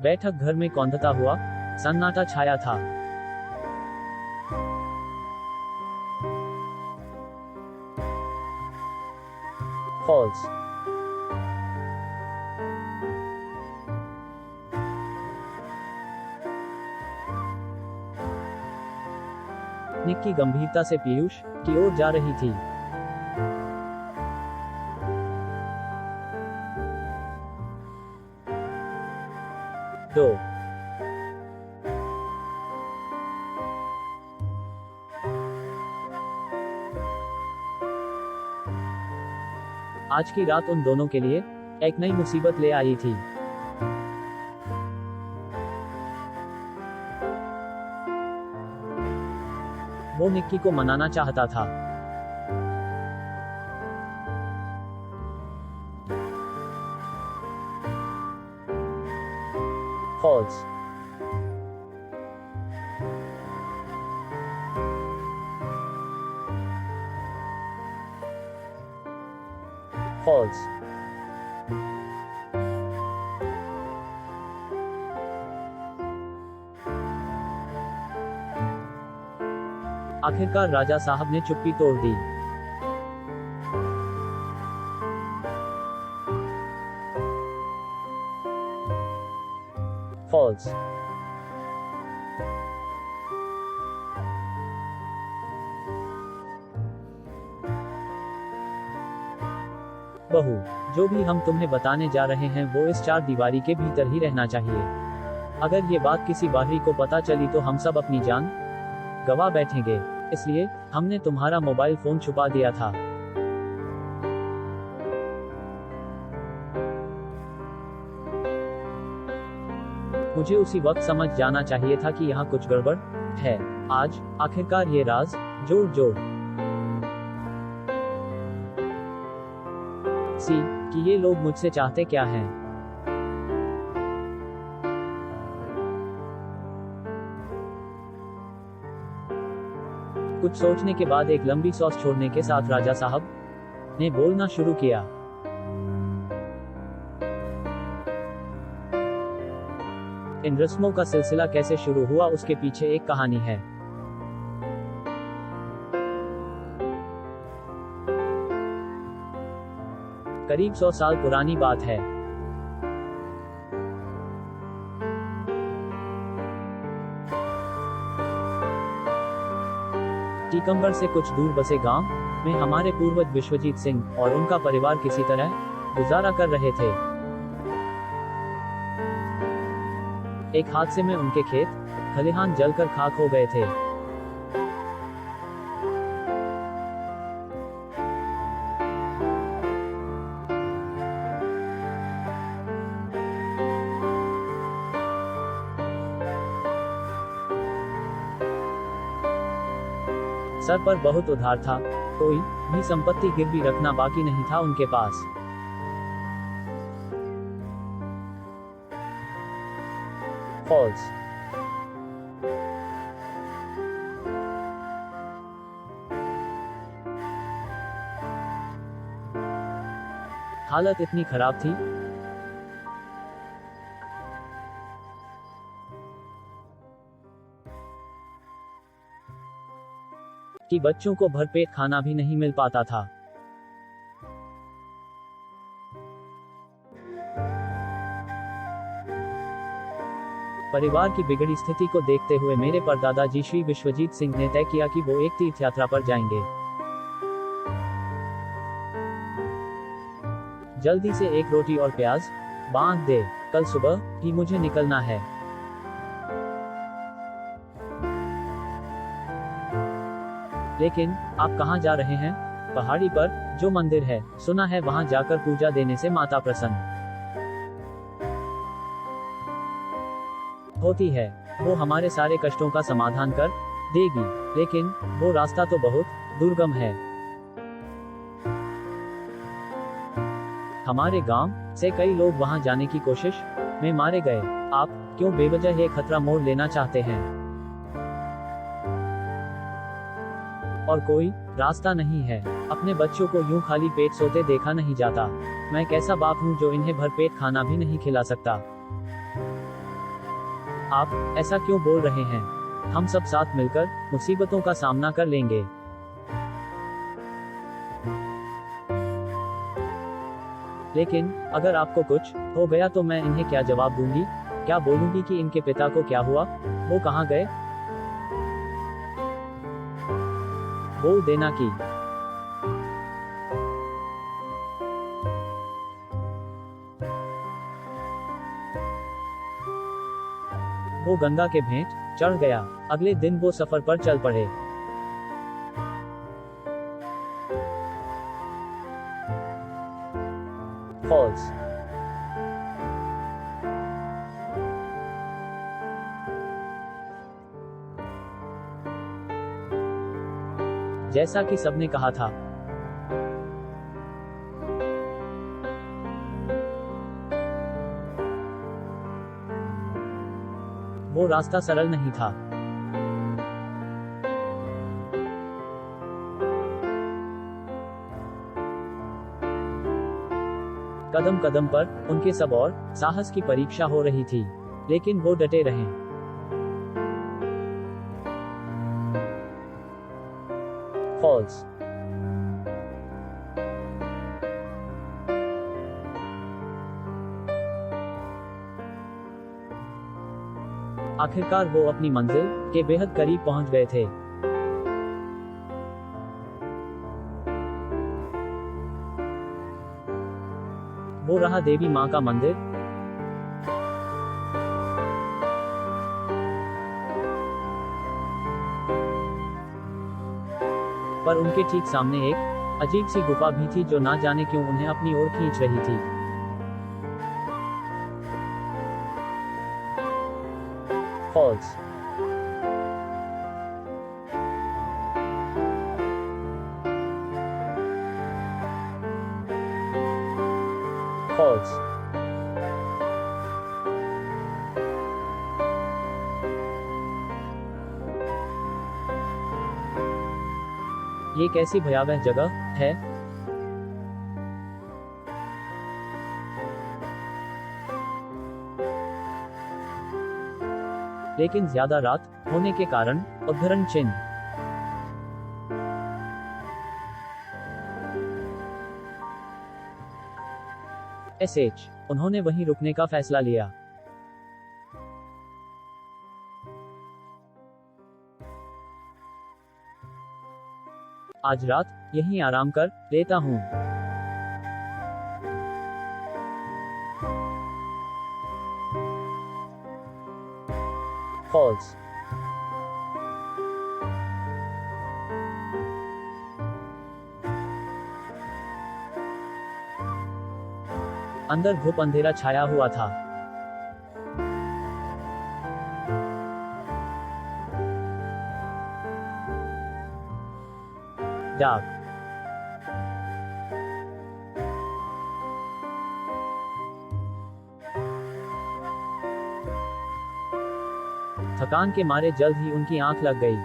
बैठक घर में कौंधता हुआ सन्नाटा छाया था। फॉल्स। निक्की गंभीरता से पीयूष की ओर जा रही थी। दो। आज की रात उन दोनों के लिए एक नई मुसीबत ले आई थी। वो निक्की को मनाना चाहता था। फॉल्स। फॉल्स। आखिरकार राजा साहब ने चुप्पी तोड़ दी। फॉल्स। बहू, जो भी हम तुम्हें बताने जा रहे हैं वो इस चार दीवारी के भीतर ही रहना चाहिए। अगर ये बात किसी बाहरी को पता चली तो हम सब अपनी जान गवा बैठेंगे। इसलिए हमने तुम्हारा मोबाइल फोन छुपा दिया था। मुझे उसी वक्त समझ जाना चाहिए था कि यहाँ कुछ गड़बड़ है। आज आखिरकार ये राज जोड़ जोड़ सी कि ये लोग मुझसे चाहते क्या हैं। कुछ सोचने के बाद एक लंबी सांस छोड़ने के साथ राजा साहब ने बोलना शुरू किया। इन रस्मों का सिलसिला कैसे शुरू हुआ उसके पीछे एक कहानी है। करीब 100 साल पुरानी बात है। टीकमगढ़ से कुछ दूर बसे गांव में हमारे पूर्वज विश्वजीत सिंह और उनका परिवार किसी तरह गुजारा कर रहे थे। एक हादसे में उनके खेत खलिहान जलकर खाक हो गए थे। सर पर बहुत उधार था, कोई भी संपत्ति गिरवी रखना बाकी नहीं था उनके पास। फॉल्स। हालत इतनी खराब थी कि बच्चों को भरपेट खाना भी नहीं मिल पाता था। परिवार की बिगड़ी स्थिति को देखते हुए मेरे परदादा जी श्री विश्वजीत सिंह ने तय किया कि वो एक तीर्थ यात्रा पर जाएंगे। जल्दी से एक रोटी और प्याज बांध दे, कल सुबह ही मुझे निकलना है। लेकिन आप कहाँ जा रहे हैं? पहाड़ी पर जो मंदिर है, सुना है वहाँ जाकर पूजा देने से माता प्रसन्न होती है। वो हमारे सारे कष्टों का समाधान कर देगी। लेकिन वो रास्ता तो बहुत दुर्गम है। हमारे गांव से कई लोग वहां जाने की कोशिश में मारे गए। आप क्यों बेवजह ये खतरा मोड़ लेना चाहते हैं? और कोई रास्ता नहीं है। अपने बच्चों को यूं खाली पेट सोते देखा नहीं जाता। मैं कैसा बाप हूं जो इन्हें भरपेट खाना भी नहीं खिला सकता। आप ऐसा क्यों बोल रहे हैं? हम सब साथ मिलकर मुसीबतों का सामना कर लेंगे। लेकिन अगर आपको कुछ हो गया तो मैं इन्हें क्या जवाब दूंगी? क्या बोलूंगी कि इनके पिता को क्या हुआ? वो कहाँ गए? बोल देना कि वो गंगा के भेंट चढ़ गया। अगले दिन वो सफर पर चल पड़े। फॉल्स। जैसा कि सबने कहा था, वो रास्ता सरल नहीं था। कदम कदम पर उनके सब और साहस की परीक्षा हो रही थी, लेकिन वो डटे रहे। फॉल्स। आखिरकार वो अपनी मंजिल के बेहद करीब पहुंच गए थे। वो रहा देवी मां का मंदिर। पर उनके ठीक सामने एक अजीब सी गुफा भी थी जो ना जाने क्यों उन्हें अपनी ओर खींच रही थी। फॉल्स। फॉल्स। ये कैसी भयावह जगह है? लेकिन ज्यादा रात होने के कारण उद्धरण चिन्ह। एसएच। उन्होंने वहीं रुकने का फैसला लिया। आज रात यहीं आराम कर लेता हूं। फॉल्स। अंदर घुप अंधेरा छाया हुआ था। डार्क। थकान के मारे जल्द ही उनकी आंख लग गई।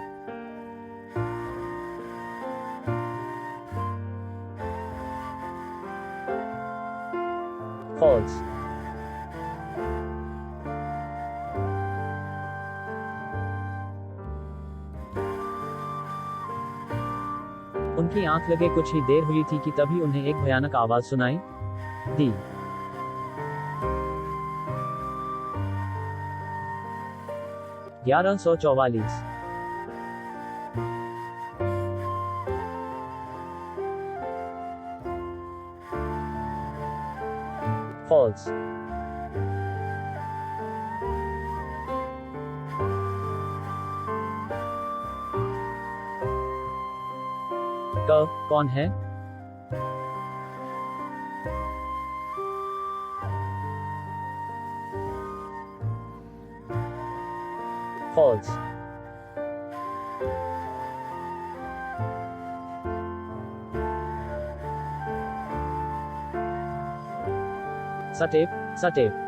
फॉल्स। उनकी आंख लगे कुछ ही देर हुई थी कि तभी उन्हें एक भयानक आवाज सुनाई दी। 1144। फॉल्स। कौन है? फॉल्स। Step step.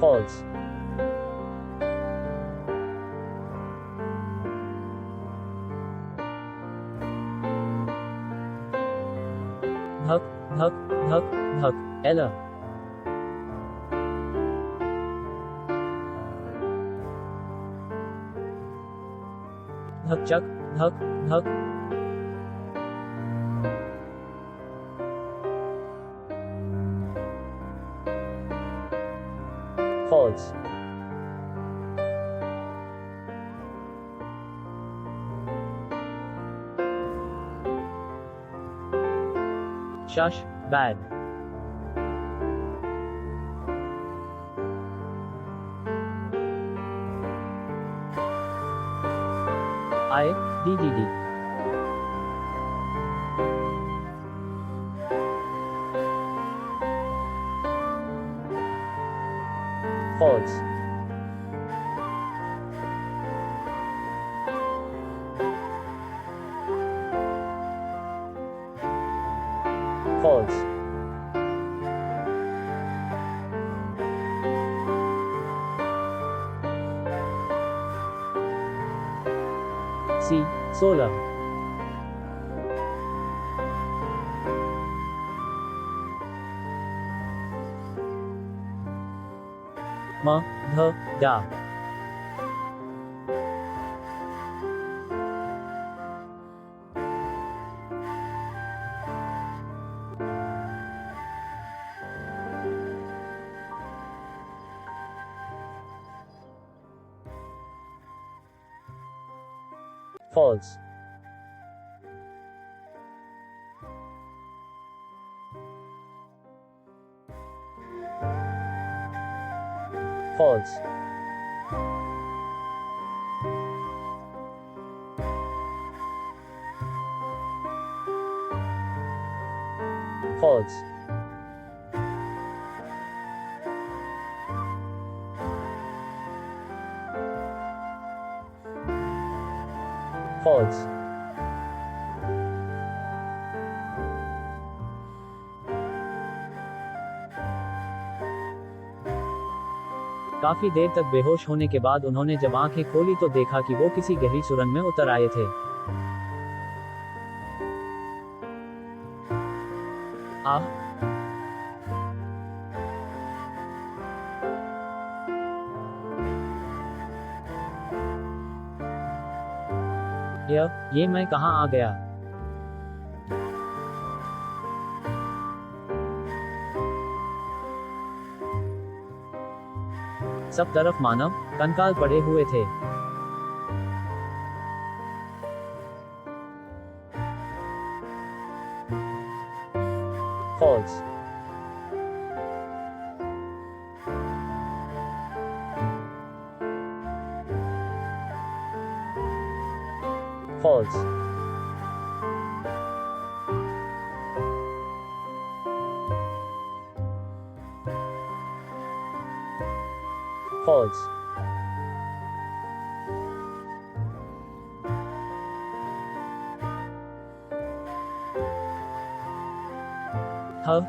फॉल्स। धक धक धक धक एल धक धक धक false shush bad IDDD false false C 16 म ध डा false false false false काफी देर तक बेहोश होने के बाद उन्होंने जब आंखें खोली तो देखा कि वो किसी गहरी सुरंग में उतर आए थे। आह! ये मैं कहां आ गया? सब तरफ मानव कंकाल पड़े हुए थे। False false false huh